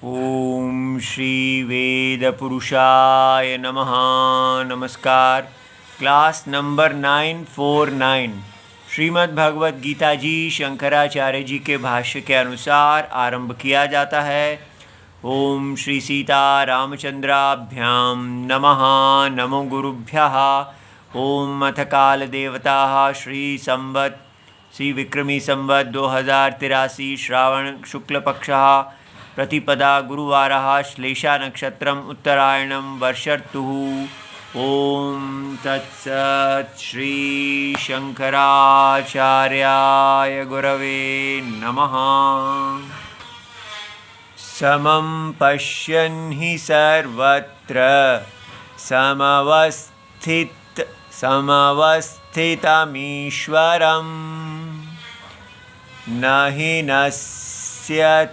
ओम श्री वेद पुरुषाय नमः। नमस्कार। क्लास नंबर 949 श्रीमद् भगवद गीता जी शंकराचार्य जी के भाष्य के अनुसार आरंभ किया जाता है। ओम श्री सीता रामचंद्राभ्याम नमः। नमो गुरुभ्यः। ओम अथ काल देवता श्री संवत् श्री विक्रमी संवत् 2083 श्रावण शुक्ल पक्षः प्रतिपदा गुरुवारः श्लेषा नक्षत्रम उत्तरायणम वर्षर्तुः। ओम तत्सत् श्री शंकराचार्याय गुरवे नमः। समं पश्यन् हि सर्वत्र समवस्थितमीश्वरं न हि नश्यत्यात्मनात्मानं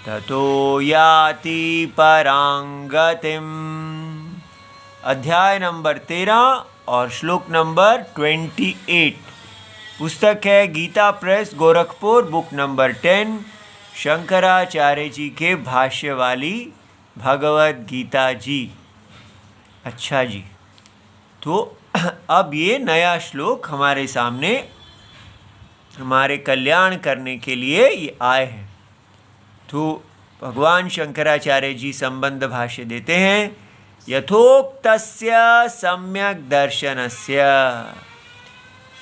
ततो याति परांगतिम्। अध्याय नंबर 13 और श्लोक नंबर 28। पुस्तक है Gita press Gorakhpur, book number 10, Shankaracharya ji के भाष्य वाली भगवद गीता जी। अच्छा जी, तो अब ये नया श्लोक हमारे सामने हमारे कल्याण करने के लिए ये आए हैं। तो भगवान शंकराचार्य जी संबंध भाष्य देते हैं। यथोक्तस्य सम्यक दर्शनस्य,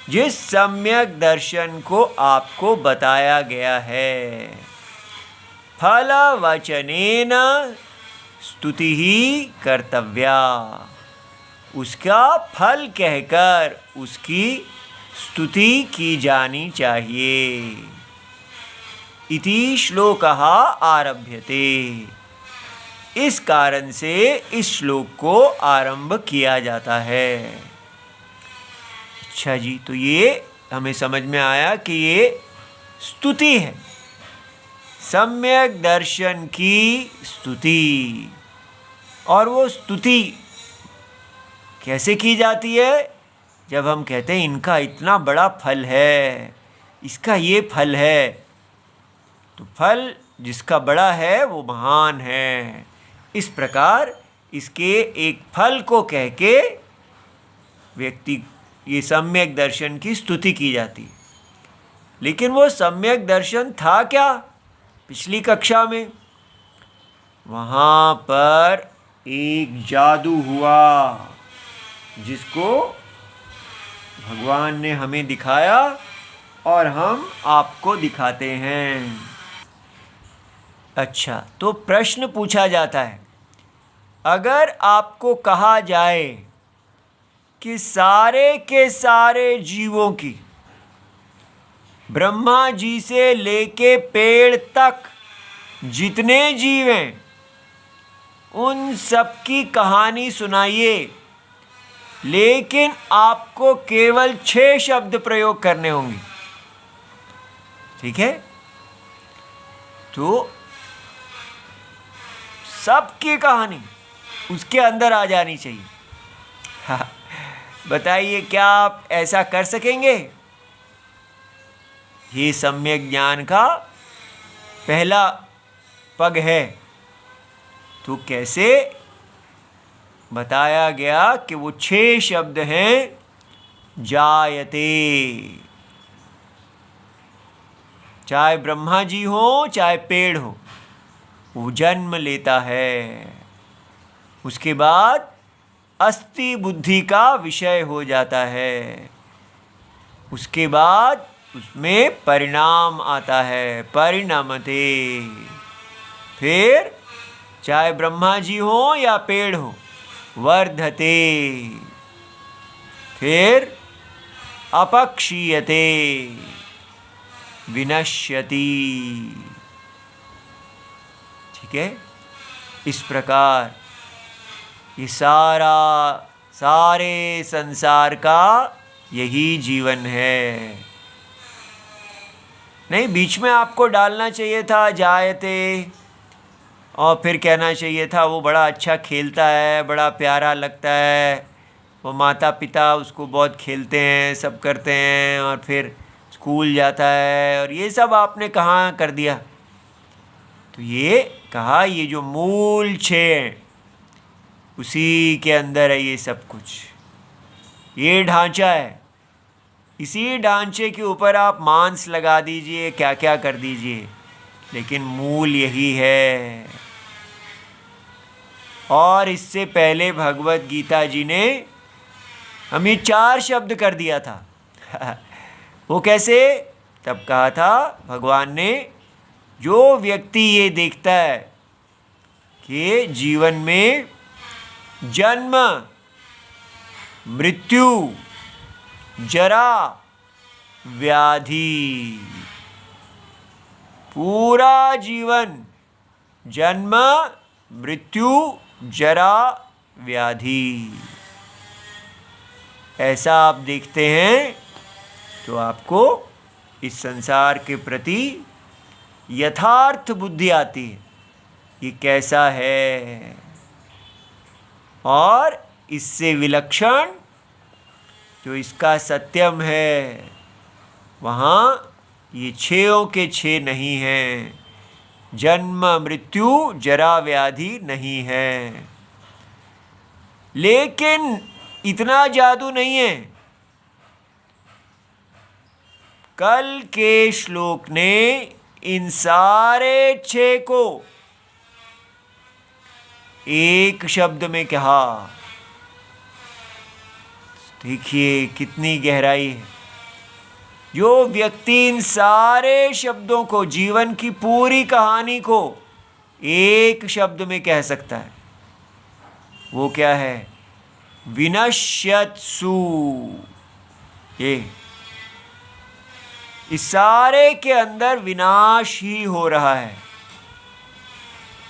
जिस सम्यक दर्शन को आपको बताया गया है, फल वचनेन स्तुति ही कर्तव्या, उसका फल कहकर उसकी स्तुति की जानी चाहिए। इति श्लोकः आरभ्यते। इस कारण से इस श्लोक को आरंभ किया जाता है। अच्छा जी, तो ये हमें समझ में आया कि ये स्तुति है, सम्यक दर्शन की स्तुति। और वो स्तुति कैसे की जाती है? जब हम कहते हैं इनका इतना बड़ा फल है, इसका ये फल है, तो फल जिसका बड़ा है वो महान है। इस प्रकार इसके एक फल को कह के व्यक्ति ये सम्यक दर्शन की स्तुति की जाती है। लेकिन वो सम्यक दर्शन था क्या? पिछली कक्षा में वहाँ पर एक जादू हुआ जिसको भगवान ने हमें दिखाया और हम आपको दिखाते हैं। अच्छा, तो प्रश्न पूछा जाता है, अगर आपको कहा जाए कि सारे के सारे जीवों की, ब्रह्मा जी से लेके पेड़ तक जितने जीव हैं उन सब की कहानी सुनाइए, लेकिन आपको केवल 6 शब्द प्रयोग करने होंगे। ठीक है? तो सबकी कहानी उसके अंदर आ जानी चाहिए। हाँ, बताइए क्या आप ऐसा कर सकेंगे? ये सम्यक ज्ञान का पहला पग है। तो कैसे? बताया गया कि वो 6 शब्द हैं। जायते, चाहे ब्रह्मा जी हो चाहे पेड़ हो, वो जन्म लेता है। उसके बाद अस्ति बुद्धि का विषय हो जाता है। उसके बाद उसमें परिणाम आता है, परिणमते। फिर चाहे ब्रह्मा जी हो या पेड़ हो, वर्धते, फिर अपक्षीयते, विनश्यति। ठीक है? इस प्रकार ये सारे संसार का यही जीवन है। नहीं, बीच में आपको डालना चाहिए था जायते, और फिर कहना चाहिए था वो बड़ा अच्छा खेलता है, बड़ा प्यारा लगता है, वो माता पिता उसको बहुत खेलते हैं, सब करते हैं, और फिर स्कूल जाता है, और ये सब आपने कहाँ कर दिया? तो ये कहा ये जो मूल 6 हैं उसी के अंदर है ये सब कुछ, ये ढांचा है। इसी ढांचे के ऊपर आप मांस लगा दीजिए, क्या क्या कर दीजिए, लेकिन मूल यही है। और इससे पहले भगवत गीता जी ने हमें 4 शब्द कर दिया था। वो कैसे? तब कहा था भगवान ने, जो व्यक्ति ये देखता है कि जीवन में जन्म, मृत्यु, जरा, व्याधि, पूरा जीवन जन्म, मृत्यु, जरा, व्याधि, ऐसा आप देखते हैं तो आपको इस संसार के प्रति यथार्थ बुद्धि आती है, ये कैसा है। और इससे विलक्षण जो इसका सत्यम है, वहाँ ये 6 के 6 नहीं हैं, जन्म, मृत्यु, जरा, व्याधि नहीं है। लेकिन इतना जादू नहीं है। कल के श्लोक ने इन सारे 6 को एक शब्द में कहा। देखिए कितनी गहराई है। जो व्यक्ति इन सारे शब्दों को, जीवन की पूरी कहानी को एक शब्द में कह सकता है, वो क्या है? विनश्यत्सु। ये इस सारे के अंदर विनाश ही हो रहा है।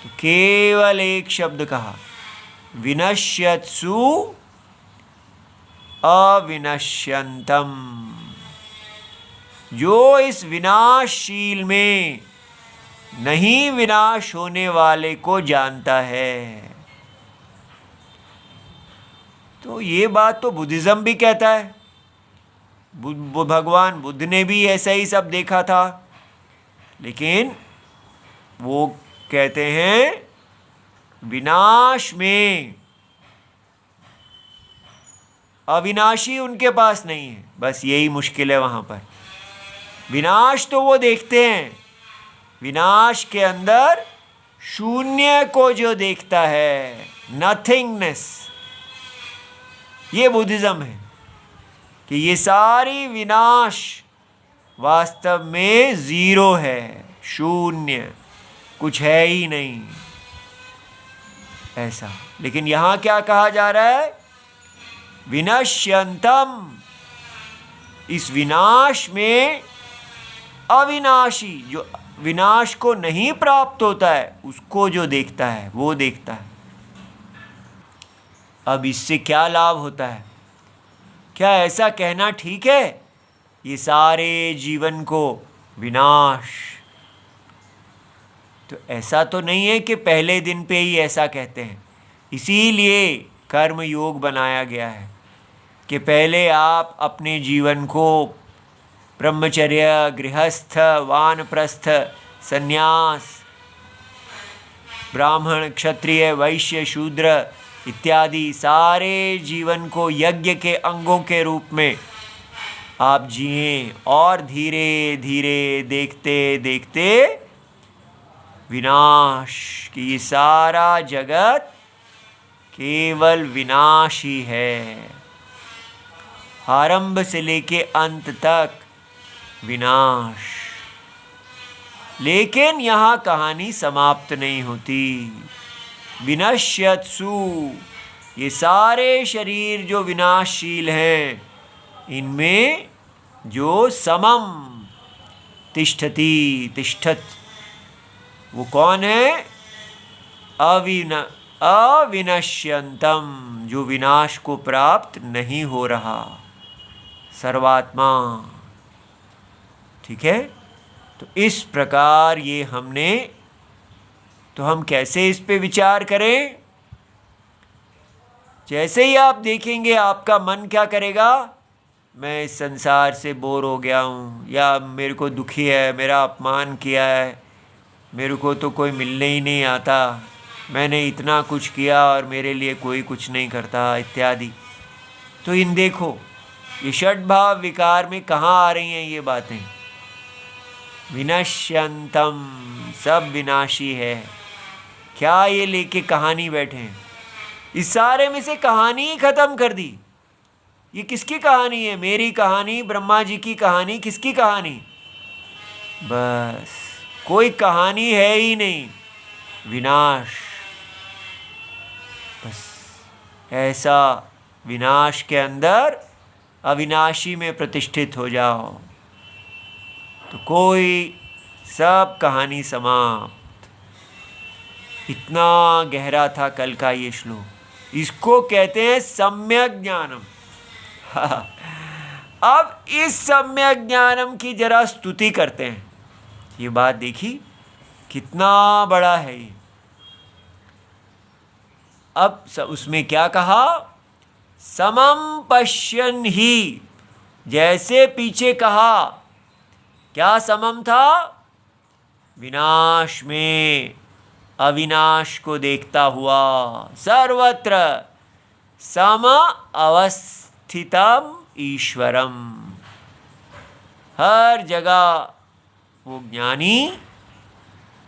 तो केवल एक शब्द कहा, विनश्यत्सु अविनश्यंतम। जो इस विनाशशील में नहीं विनाश होने वाले को जानता है। तो ये बात तो बुद्धिज्म भी कहता है। भगवान बुद्ध ने भी ऐसा ही सब देखा था, लेकिन वो कहते हैं विनाश में अविनाशी उनके पास नहीं है। बस यही मुश्किल है वहाँ पर। विनाश तो वो देखते हैं, विनाश के अंदर शून्य को जो देखता है, नथिंगनेस, ये बुद्धिज्म है कि ये सारी विनाश वास्तव में जीरो है, शून्य, कुछ है ही नहीं ऐसा। लेकिन यहाँ क्या कहा जा रहा है? विनश्यंतम। इस विनाश में अविनाशी, जो विनाश को नहीं प्राप्त होता है, उसको जो देखता है वो देखता है। अब इससे क्या लाभ होता है? क्या ऐसा कहना ठीक है ये सारे जीवन को विनाश? तो ऐसा तो नहीं है कि पहले दिन पे ही ऐसा कहते हैं। इसीलिए कर्म योग बनाया गया है कि पहले आप अपने जीवन को ब्रह्मचर्य, गृहस्थ, वानप्रस्थ, संन्यास, ब्राह्मण, क्षत्रिय, वैश्य, शूद्र इत्यादि सारे जीवन को यज्ञ के अंगों के रूप में आप जिए, और धीरे धीरे देखते देखते विनाश की, ये सारा जगत केवल विनाश ही है, आरंभ से लेके अंत तक विनाश। लेकिन यहाँ कहानी समाप्त नहीं होती। विनश्यत्सु, ये सारे शरीर जो विनाशशील हैं, इनमें जो समम तिष्ठति, तिष्ठत, वो कौन है? अविनश्यंतम, जो विनाश को प्राप्त नहीं हो रहा, सर्वात्मा। ठीक है? तो इस प्रकार ये हमने, तो हम कैसे इस पे विचार करें? जैसे ही आप देखेंगे आपका मन क्या करेगा? मैं इस संसार से बोर हो गया हूँ, या मेरे को दुखी है, मेरा अपमान किया है, मेरे को तो कोई मिलने ही नहीं आता, मैंने इतना कुछ किया और मेरे लिए कोई कुछ नहीं करता इत्यादि। तो इन देखो ये षड्भाव विकार में कहाँ आ रही हैं ये बातें। विनश्यंतम, सब विनाशी है। क्या ये लेके कहानी बैठे हैं? इस सारे में से कहानी ही खत्म कर दी। ये किसकी कहानी है? मेरी कहानी, ब्रह्मा जी की कहानी, किसकी कहानी? बस कोई कहानी है ही नहीं, विनाश। बस ऐसा विनाश के अंदर अविनाशी में प्रतिष्ठित हो जाओ तो कोई सब कहानी समाप्त। इतना गहरा था कल का ये श्लोक। इसको कहते हैं सम्यक ज्ञानम। अब इस सम्यक ज्ञानम की जरा स्तुति करते हैं। ये बात देखी कितना बड़ा है ये। अब उसमें क्या कहा? समम पश्यन् ही, जैसे पीछे कहा क्या समम था? विनाश में अविनाश को देखता हुआ, सर्वत्र सम अवस्थितम ईश्वरम, हर जगह वो ज्ञानी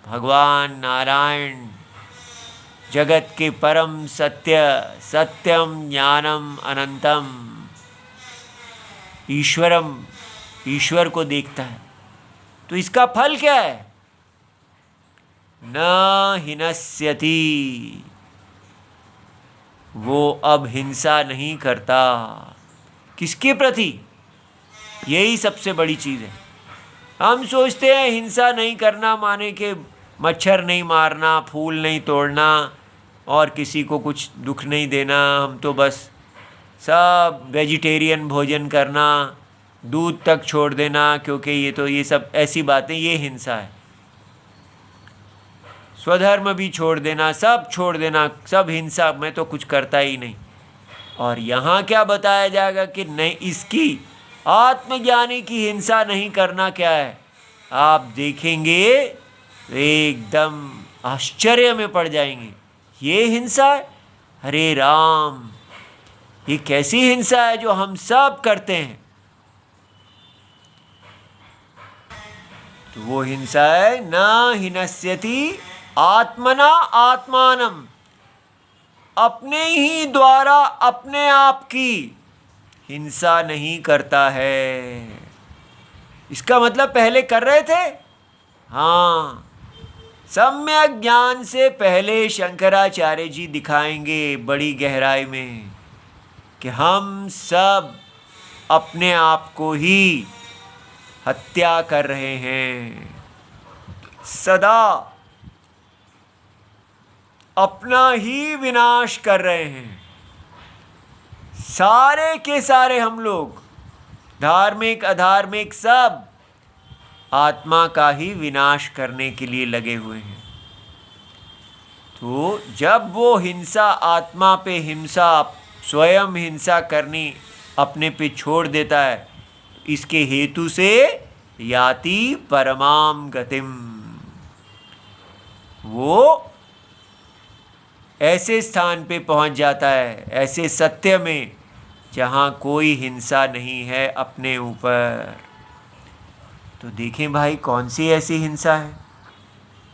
भगवान नारायण, जगत के परम सत्य, सत्यम ज्ञानम अनंतम ईश्वरम, ईश्वर को देखता है। तो इसका फल क्या है? न हिनस्यति, वो अब हिंसा नहीं करता। किसके प्रति? यही सबसे बड़ी चीज़ है। हम सोचते हैं हिंसा नहीं करना माने कि मच्छर नहीं मारना, फूल नहीं तोड़ना और किसी को कुछ दुख नहीं देना। हम तो बस सब वेजिटेरियन भोजन करना, दूध तक छोड़ देना, क्योंकि ये सब ऐसी बातें, ये हिंसा है। स्वधर्म भी छोड़ देना, सब छोड़ देना, सब हिंसा, मैं तो कुछ करता ही नहीं। और यहाँ क्या बताया जाएगा कि नहीं, इसकी आत्मज्ञानी की हिंसा नहीं करना क्या है? आप देखेंगे एकदम आश्चर्य में पड़ जाएंगे। ये हिंसा है? हरे राम, ये कैसी हिंसा है जो हम सब करते हैं? तो वो हिंसा है न हिनस्यति आत्मना आत्मानम, अपने ही द्वारा अपने आप की हिंसा नहीं करता है। इसका मतलब पहले कर रहे थे। हाँ, सम्यक ज्ञान से पहले शंकराचार्य जी दिखाएंगे बड़ी गहराई में कि हम सब अपने आप को ही हत्या कर रहे हैं, सदा अपना ही विनाश कर रहे हैं। सारे के सारे हम लोग, धार्मिक अधार्मिक, सब आत्मा का ही विनाश करने के लिए लगे हुए हैं। तो जब वो हिंसा, आत्मा पे हिंसा, स्वयं हिंसा करनी अपने पे छोड़ देता है, इसके हेतु से याति परमाम गतिम, वो ऐसे स्थान पे पहुंच जाता है, ऐसे सत्य में जहाँ कोई हिंसा नहीं है अपने ऊपर। तो देखें भाई कौन सी ऐसी हिंसा है?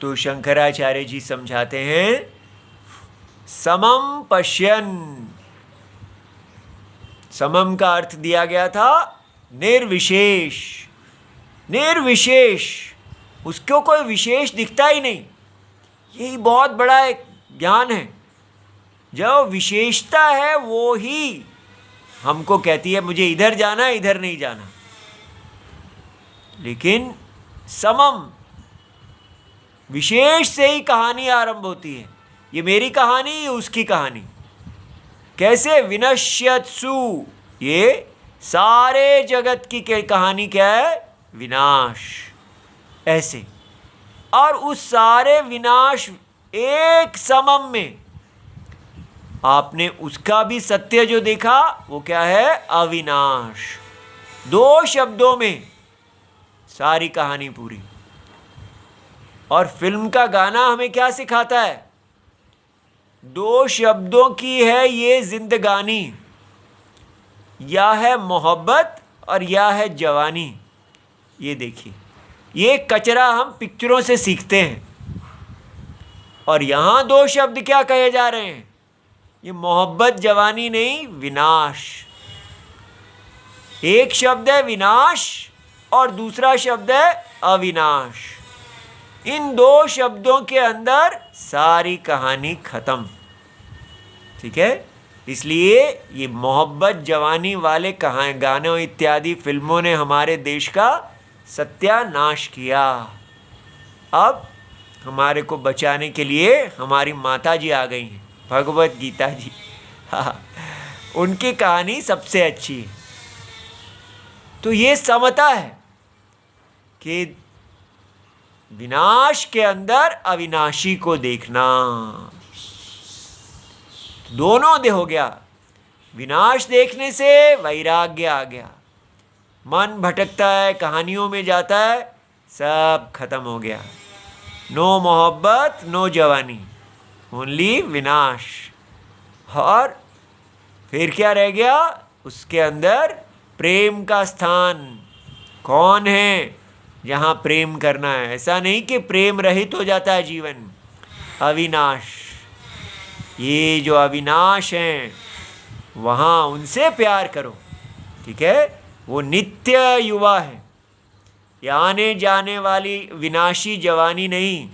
तो शंकराचार्य जी समझाते हैं, समम पश्यन्। समम का अर्थ दिया गया था निर्विशेष। निर्विशेष, उसको कोई विशेष दिखता ही नहीं। यही बहुत बड़ा एक ज्ञान है। जो विशेषता है वो ही हमको कहती है मुझे इधर जाना है, इधर नहीं जाना। लेकिन समम, विशेष से ही कहानी आरंभ होती है। ये मेरी कहानी, ये उसकी कहानी। कैसे? विनश्यत्सु, ये सारे जगत की कहानी क्या है? विनाश। ऐसे, और उस सारे विनाश एक समम में आपने उसका भी सत्य जो देखा वो क्या है? अविनाश। 2 शब्दों में सारी कहानी पूरी। और फिल्म का गाना हमें क्या सिखाता है? 2 शब्दों की है ये जिंदगानी, या है मोहब्बत और या है जवानी। ये देखिए, ये कचरा हम पिक्चरों से सीखते हैं। और यहां 2 शब्द क्या कहे जा रहे हैं? ये मोहब्बत जवानी नहीं, विनाश। एक शब्द है विनाश और दूसरा शब्द है अविनाश। इन 2 शब्दों के अंदर सारी कहानी खत्म। ठीक है, इसलिए ये मोहब्बत जवानी वाले गानों इत्यादि फिल्मों ने हमारे देश का सत्यानाश किया। अब हमारे को बचाने के लिए हमारी माता जी आ गई हैं, भगवत गीता जी। हाँ, उनकी कहानी सबसे अच्छी है। तो ये समता है कि विनाश के अंदर अविनाशी को देखना। दोनों दे हो गया, विनाश देखने से वैराग्य आ गया, मन भटकता है, कहानियों में जाता है, सब खत्म हो गया। नो मोहब्बत, नो जवानी, ओनली विनाश। और फिर क्या रह गया? उसके अंदर प्रेम का स्थान। कौन है जहाँ प्रेम करना है? ऐसा नहीं कि प्रेम रहित हो जाता है जीवन। अविनाश, ये जो अविनाश हैं वहाँ उनसे प्यार करो। ठीक है, वो नित्य युवा है, ये आने जाने वाली विनाशी जवानी नहीं,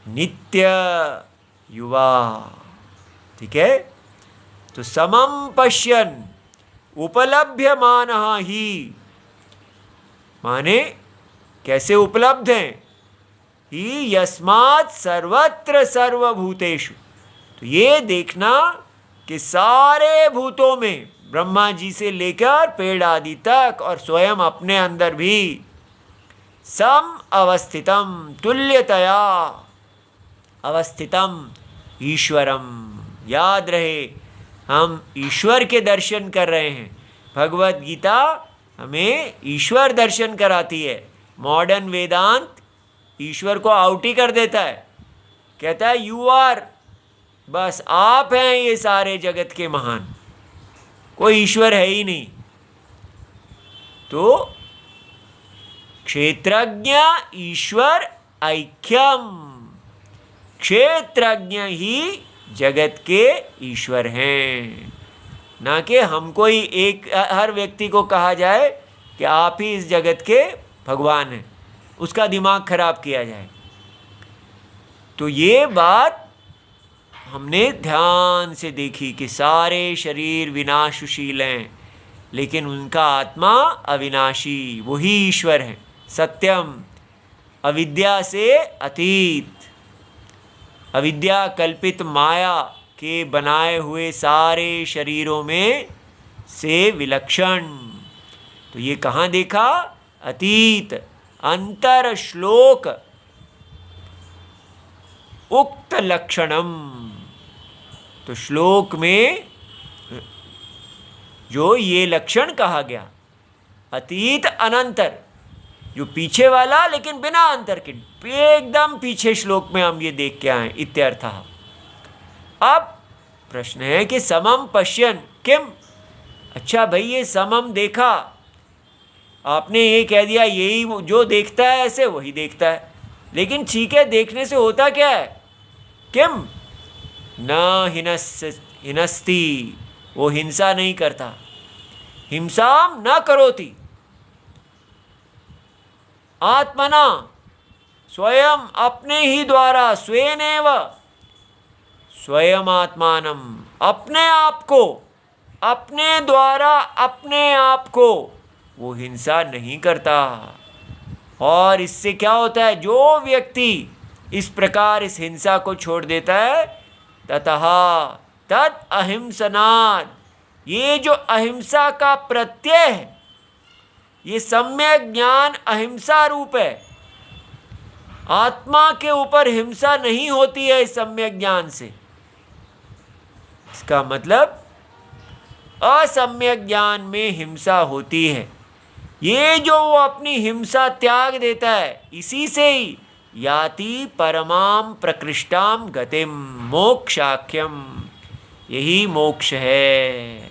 नित्य युवा। ठीक है, तो समम पश्यन उपलभ्यमानः ही, माने कैसे उपलब्ध हैं? ही यस्मात् सर्वत्र सर्वभूतेषु। तो ये देखना कि सारे भूतों में, ब्रह्मा जी से लेकर पेड़ आदि तक और स्वयं अपने अंदर भी, सम अवस्थितम तुल्यतया अवस्थितम ईश्वरम। याद रहे, हम ईश्वर के दर्शन कर रहे हैं। भगवत गीता हमें ईश्वर दर्शन कराती है। मॉडर्न वेदांत ईश्वर को आउट ही कर देता है, कहता है यू आर, बस आप हैं ये सारे जगत के महान, कोई ईश्वर है ही नहीं। तो क्षेत्रज्ञ ईश्वर ऐक्यम, क्षेत्रज्ञ ही जगत के ईश्वर हैं, ना कि हमको ही एक हर व्यक्ति को कहा जाए कि आप ही इस जगत के भगवान हैं, उसका दिमाग खराब किया जाए। तो ये बात हमने ध्यान से देखी कि सारे शरीर विनाशशील हैं, लेकिन उनका आत्मा अविनाशी, वही ईश्वर है, सत्यम, अविद्या से अतीत, अविद्या कल्पित माया के बनाए हुए सारे शरीरों में से विलक्षण। तो ये कहाँ देखा? अतीत, अंतर श्लोक उक्त लक्षणम। तो श्लोक में जो ये लक्षण कहा गया, अतीत अनंतर, जो पीछे वाला लेकिन बिना अंतर के, एकदम पीछे श्लोक में हम ये देख के आए इत्यर्थः। अब प्रश्न है कि समम पश्यन किम। अच्छा भाई, ये समम देखा, आपने ये कह दिया यही जो देखता है ऐसे वही देखता है, लेकिन ठीक है, देखने से होता क्या है? किम न हिनस्ति, वो हिंसा नहीं करता, हिंसाम न करोति, आत्मना, स्वयं अपने ही द्वारा, स्वेनेव, स्वयं आत्मानम, अपने आप को, अपने द्वारा अपने आप को वो हिंसा नहीं करता। और इससे क्या होता है? जो व्यक्ति इस प्रकार इस हिंसा को छोड़ देता है, ततः तत् अहिंसनात्, ये जो अहिंसा का प्रत्यय है, ये सम्यक ज्ञान अहिंसा रूप है। आत्मा के ऊपर हिंसा नहीं होती है इस सम्यक ज्ञान से। इसका मतलब असम्यक ज्ञान में हिंसा होती है। ये जो वो अपनी हिंसा त्याग देता है, इसी से ही याति परमाम प्रकृष्टाम गतिम मोक्षाख्यम, यही मोक्ष है।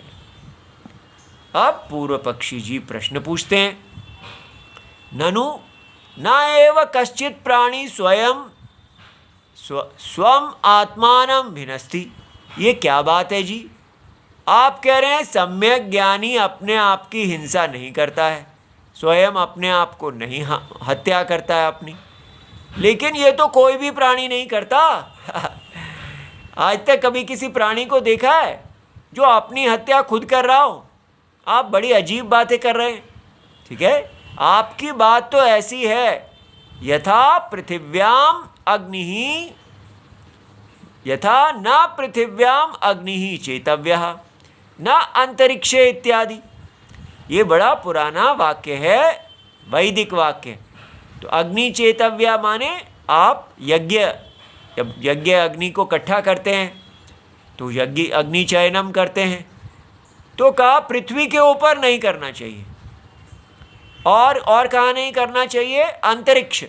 अब पूर्व पक्षी जी प्रश्न पूछते हैं, ननु न एव कश्चित प्राणी स्वयं स्वम आत्मानं भिनस्ति। ये क्या बात है जी? आप कह रहे हैं सम्यक ज्ञानी अपने आप की हिंसा नहीं करता है, स्वयं अपने आप को नहीं हत्या करता है अपनी, लेकिन ये तो कोई भी प्राणी नहीं करता। आज तक कभी किसी प्राणी को देखा है जो अपनी हत्या खुद कर रहा हो? आप बड़ी अजीब बातें कर रहे हैं। ठीक है, आपकी बात तो ऐसी है, यथा पृथिव्याम अग्नि, यथा न पृथिव्याम अग्नि चेतव्यः न अंतरिक्षे इत्यादि। ये बड़ा पुराना वाक्य है, वैदिक वाक्य। तो अग्नि चेतव्या माने आप यज्ञ, जब यज्ञ अग्नि को इकट्ठा करते हैं तो यज्ञ अग्नि चयनम करते हैं, तो कहा पृथ्वी के ऊपर नहीं करना चाहिए, और कहाँ नहीं करना चाहिए? अंतरिक्ष।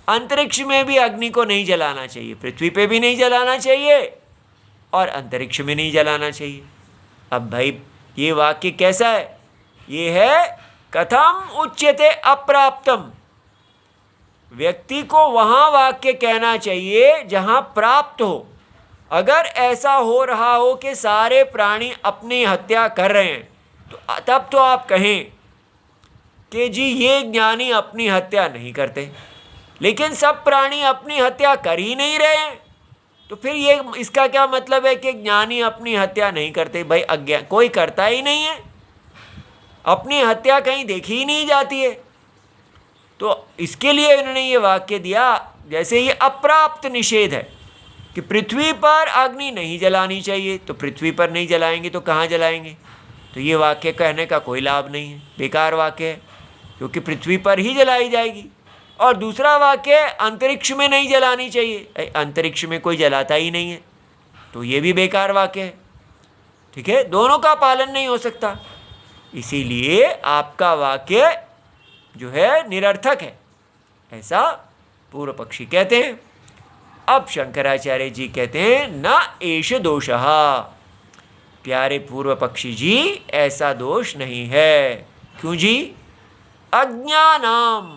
अंतरिक्ष में भी अग्नि को नहीं जलाना चाहिए, पृथ्वी पे भी नहीं जलाना चाहिए और अंतरिक्ष में नहीं जलाना चाहिए। अब भाई ये वाक्य कैसा है? ये है कथम उच्यते अप्राप्तम। व्यक्ति को वहाँ वाक्य कहना चाहिए जहाँ प्राप्त हो। अगर ऐसा हो रहा हो कि सारे प्राणी अपनी हत्या कर रहे हैं, तो तब तो आप कहें कि जी ये ज्ञानी अपनी हत्या नहीं करते, लेकिन सब प्राणी अपनी हत्या कर ही नहीं रहे हैं, तो फिर ये इसका क्या मतलब है कि ज्ञानी अपनी हत्या नहीं करते? भाई अज्ञान कोई करता ही नहीं है, अपनी हत्या कहीं देखी ही नहीं जाती है। तो इसके लिए इन्होंने ये वाक्य दिया, जैसे ये अप्राप्त निषेध है कि पृथ्वी पर अग्नि नहीं जलानी चाहिए, तो पृथ्वी पर नहीं जलाएंगे तो कहाँ जलाएंगे? तो ये वाक्य कहने का कोई लाभ नहीं है, बेकार वाक्य है, क्योंकि पृथ्वी पर ही जलाई जाएगी। और दूसरा वाक्य अंतरिक्ष में नहीं जलानी चाहिए, अंतरिक्ष में कोई जलाता ही नहीं है, तो ये भी बेकार वाक्य है। ठीक है, दोनों का पालन नहीं हो सकता, इसीलिए आपका वाक्य जो है निरर्थक है, ऐसा पूर्व पक्षी कहते हैं। अब शंकराचार्य जी कहते हैं न एष दोषः। प्यारे पूर्व पक्षी जी, ऐसा दोष नहीं है। क्यों जी? अज्ञानाम,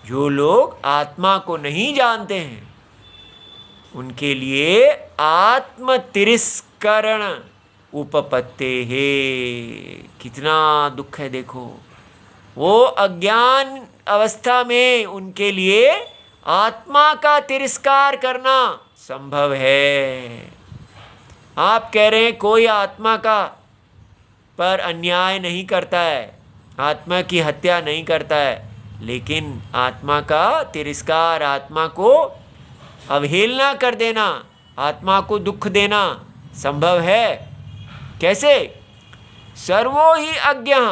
जो लोग आत्मा को नहीं जानते हैं उनके लिए आत्म तिरस्करण उपपत्ते है। कितना दुख है देखो, वो अज्ञान अवस्था में उनके लिए आत्मा का तिरस्कार करना संभव है। आप कह रहे हैं कोई आत्मा का पर अन्याय नहीं करता है, आत्मा की हत्या नहीं करता है, लेकिन आत्मा का तिरस्कार, आत्मा को अवहेलना कर देना, आत्मा को दुख देना संभव है। कैसे? सर्वो ही अज्ञः,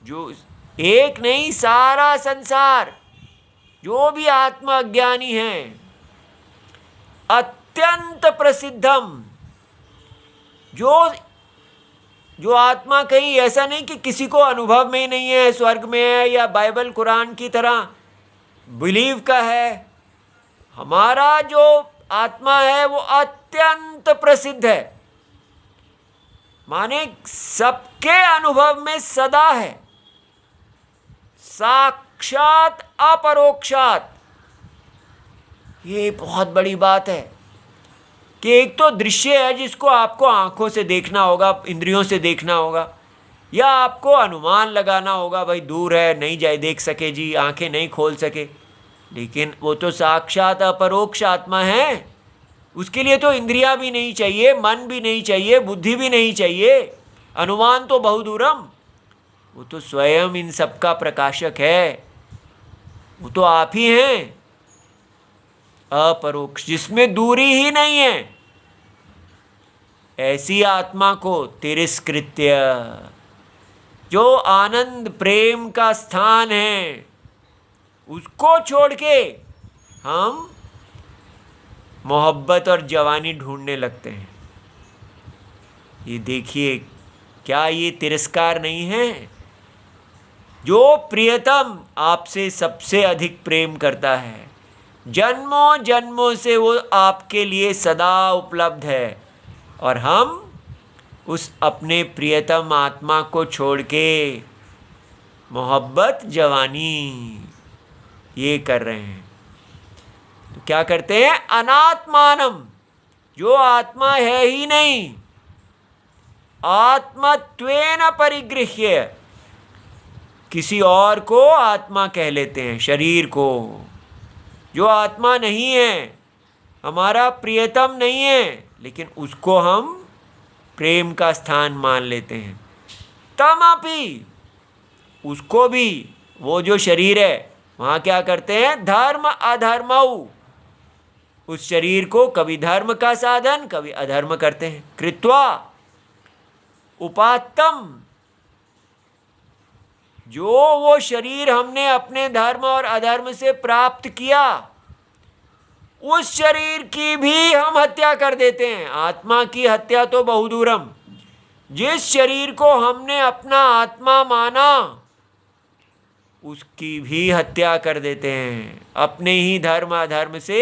जो एक नहीं सारा संसार, जो भी आत्मा अज्ञानी है, अत्यंत प्रसिद्धम, जो आत्मा कहीं ऐसा नहीं कि किसी को अनुभव में ही नहीं है, स्वर्ग में है या बाइबल कुरान की तरह बिलीव का है। हमारा जो आत्मा है वो अत्यंत प्रसिद्ध है, माने सबके अनुभव में सदा है, साक्षात अपरोक्षात। ये बहुत बड़ी बात है कि एक तो दृश्य है जिसको आपको आंखों से देखना होगा, इंद्रियों से देखना होगा, या आपको अनुमान लगाना होगा, भाई दूर है नहीं जाए देख सके जी, आंखें नहीं खोल सके, लेकिन वो तो साक्षात अपरोक्ष आत्मा है। उसके लिए तो इंद्रियां भी नहीं चाहिए, मन भी नहीं चाहिए, बुद्धि भी नहीं चाहिए, अनुमान तो बहुदूरम, वो तो स्वयं इन सबका प्रकाशक है, वो तो आप ही हैं अपरोक्ष, जिसमें दूरी ही नहीं है। ऐसी आत्मा को तिरस्कृत्य, जो आनंद प्रेम का स्थान है, उसको छोड़ के हम मोहब्बत और जवानी ढूंढने लगते हैं। ये देखिए, क्या ये तिरस्कार नहीं है? जो प्रियतम आपसे सबसे अधिक प्रेम करता है, जन्मों जन्मों से वो आपके लिए सदा उपलब्ध है, और हम उस अपने प्रियतम आत्मा को छोड़ के मोहब्बत जवानी ये कर रहे हैं। तो क्या करते हैं? अनात्मानम, जो आत्मा है ही नहीं, आत्मत्वेन परिगृह्य, किसी और को आत्मा कह लेते हैं, शरीर को। जो आत्मा नहीं है, हमारा प्रियतम नहीं है, लेकिन उसको हम प्रेम का स्थान मान लेते हैं। तमपि, उसको भी, वो जो शरीर है वहाँ क्या करते हैं? धर्म अधर्मऊ, उस शरीर को कभी धर्म का साधन कभी अधर्म करते हैं। कृत्वा उपात्तम, जो वो शरीर हमने अपने धर्म और अधर्म से प्राप्त किया, उस शरीर की भी हम हत्या कर देते हैं। आत्मा की हत्या तो बहुदूरम, जिस शरीर को हमने अपना आत्मा माना उसकी भी हत्या कर देते हैं। अपने ही धर्म अधर्म से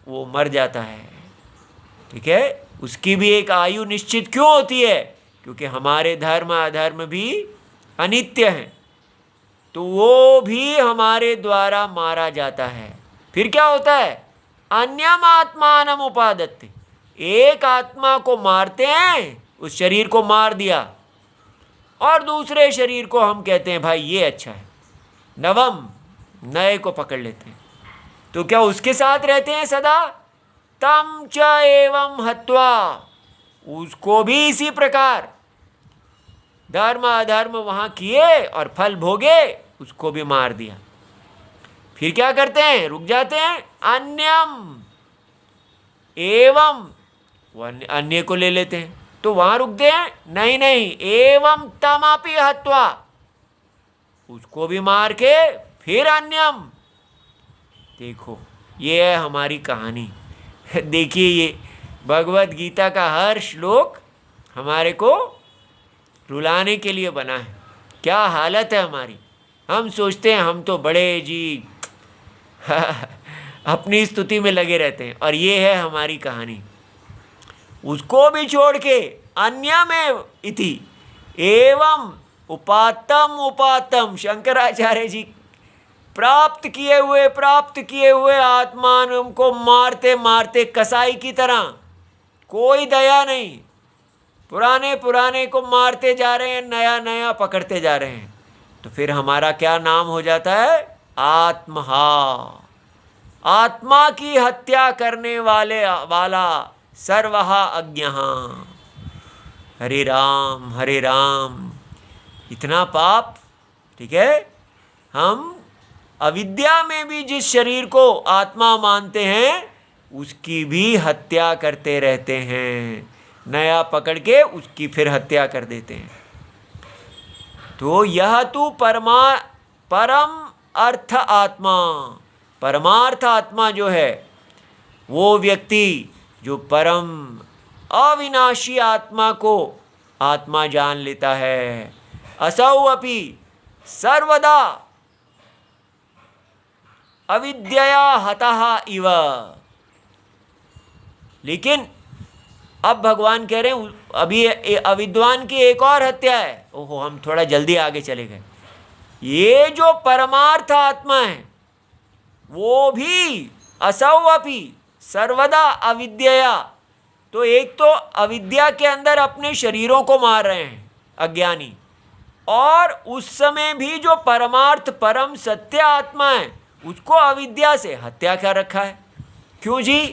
वो मर जाता है। ठीक है, उसकी भी एक आयु निश्चित क्यों होती है? क्योंकि हमारे धर्म अधर्म भी अनित्य हैं, तो वो भी हमारे द्वारा मारा जाता है। फिर क्या होता है? अन्यम आत्मानम उपादत्ते, एक आत्मा को मारते हैं, उस शरीर को मार दिया, और दूसरे शरीर को हम कहते हैं भाई ये अच्छा है, नवम, नए को पकड़ लेते हैं। तो क्या उसके साथ रहते हैं सदा? तम च एवं हत्वा, उसको भी इसी प्रकार धर्म अधर्म वहाँ किए और फल भोगे, उसको भी मार दिया। फिर क्या करते हैं? रुक जाते हैं। अन्यम एवं, वो अन्य को ले लेते हैं, तो वहाँ रुकते हैं? नहीं नहीं, एवं तमापि हत्वा, उसको भी मार के फिर अन्यम। देखो, ये है हमारी कहानी। देखिए, ये भगवत गीता का हर श्लोक हमारे को रुलाने के लिए बना है। क्या हालत है हमारी! हम सोचते हैं हम तो बड़े जी अपनी स्तुति में लगे रहते हैं, और ये है हमारी कहानी। उसको भी छोड़ के अन्यमेव इति एवं उपात्तम उपात्तम, शंकराचार्य जी प्राप्त किए हुए आत्मा को मारते मारते कसाई की तरह, कोई दया नहीं, पुराने को मारते जा रहे हैं, नया नया पकड़ते जा रहे हैं। तो फिर हमारा क्या नाम हो जाता है? आत्महा, आत्मा की हत्या करने वाला सर्वहा अज्ञः। हरे राम, इतना पाप। ठीक है, हम अविद्या में भी जिस शरीर को आत्मा मानते हैं उसकी भी हत्या करते रहते हैं, नया पकड़ के उसकी फिर हत्या कर देते हैं। तो यह तो परम अर्थ आत्मा, परमार्थ आत्मा जो है, वो व्यक्ति जो परम अविनाशी आत्मा को आत्मा जान लेता है, असौ अपि सर्वदा अविद्यया हतः इव। लेकिन अब भगवान कह रहे हैं अभी अविद्वान की एक और हत्या है। ओहो, हम थोड़ा जल्दी आगे चले गए। ये जो परमार्थ आत्मा है वो भी असौ अपि सर्वदा अविद्यया, तो एक तो अविद्या के अंदर अपने शरीरों को मार रहे हैं अज्ञानी, और उस समय भी जो परमार्थ परम सत्य आत्मा है उसको अविद्या से हत्या कर रखा है। क्यों जी?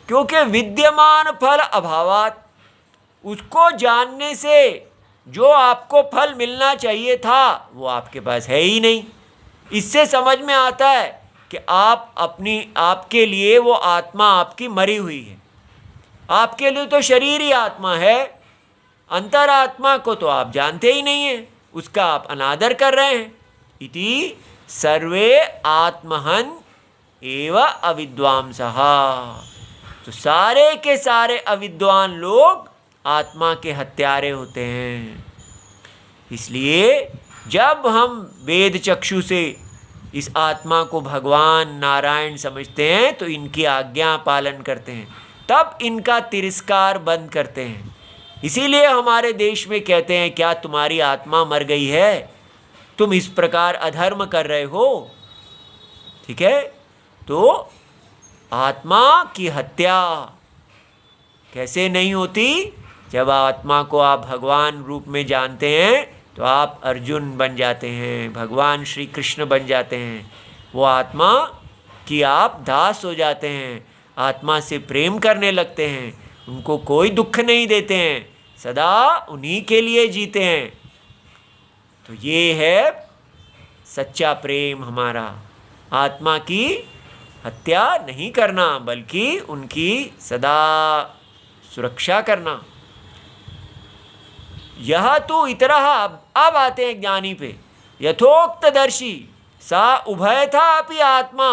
क्योंकि विद्यमान फल अभावात, उसको जानने से जो आपको फल मिलना चाहिए था वो आपके पास है ही नहीं। इससे समझ में आता है कि आपके लिए वो आत्मा आपकी मरी हुई है। आपके लिए तो शरीर ही आत्मा है, अंतरात्मा को तो आप जानते ही नहीं हैं, उसका आप अनादर कर रहे हैं। इति सर्वे आत्महन एव अविद्वांसः, तो सारे के सारे अविद्वान लोग आत्मा के हत्यारे होते हैं। इसलिए जब हम वेद चक्षु से इस आत्मा को भगवान नारायण समझते हैं तो इनकी आज्ञा पालन करते हैं, तब इनका तिरस्कार बंद करते हैं। इसीलिए हमारे देश में कहते हैं, क्या तुम्हारी आत्मा मर गई है? तुम इस प्रकार अधर्म कर रहे हो। ठीक है, तो आत्मा की हत्या कैसे नहीं होती? जब आत्मा को आप भगवान रूप में जानते हैं तो आप अर्जुन बन जाते हैं, भगवान श्री कृष्ण बन जाते हैं। वो आत्मा की आप दास हो जाते हैं, आत्मा से प्रेम करने लगते हैं, उनको कोई दुख नहीं देते हैं, सदा उन्हीं के लिए जीते हैं। तो ये है सच्चा प्रेम हमारा, आत्मा की हत्या नहीं करना बल्कि उनकी सदा सुरक्षा करना। यह तो इतरः, अब आते हैं ज्ञानी पे। यथोक्तदर्शी सा उभयथा अपि आत्मा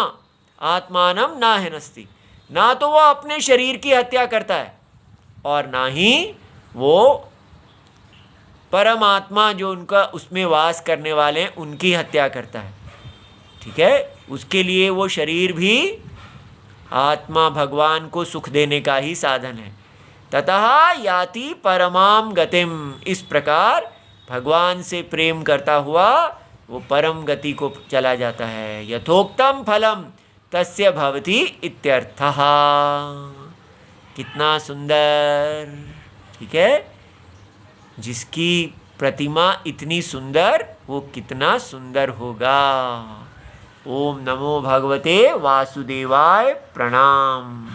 आत्मानं न हिनस्ति। ना तो वो अपने शरीर की हत्या करता है और ना ही वो परमात्मा जो उनका उसमें वास करने वाले हैं उनकी हत्या करता है। ठीक है, उसके लिए वो शरीर भी आत्मा भगवान को सुख देने का ही साधन है। ततः याति परमाम गतिम, इस प्रकार भगवान से प्रेम करता हुआ वो परम गति को चला जाता है। यथोक्तम फलम तस्य भवति इत्यर्थः। कितना सुंदर। ठीक है, जिसकी प्रतिमा इतनी सुंदर वो कितना सुंदर होगा। ओम नमो भगवते वासुदेवाय। प्रणाम।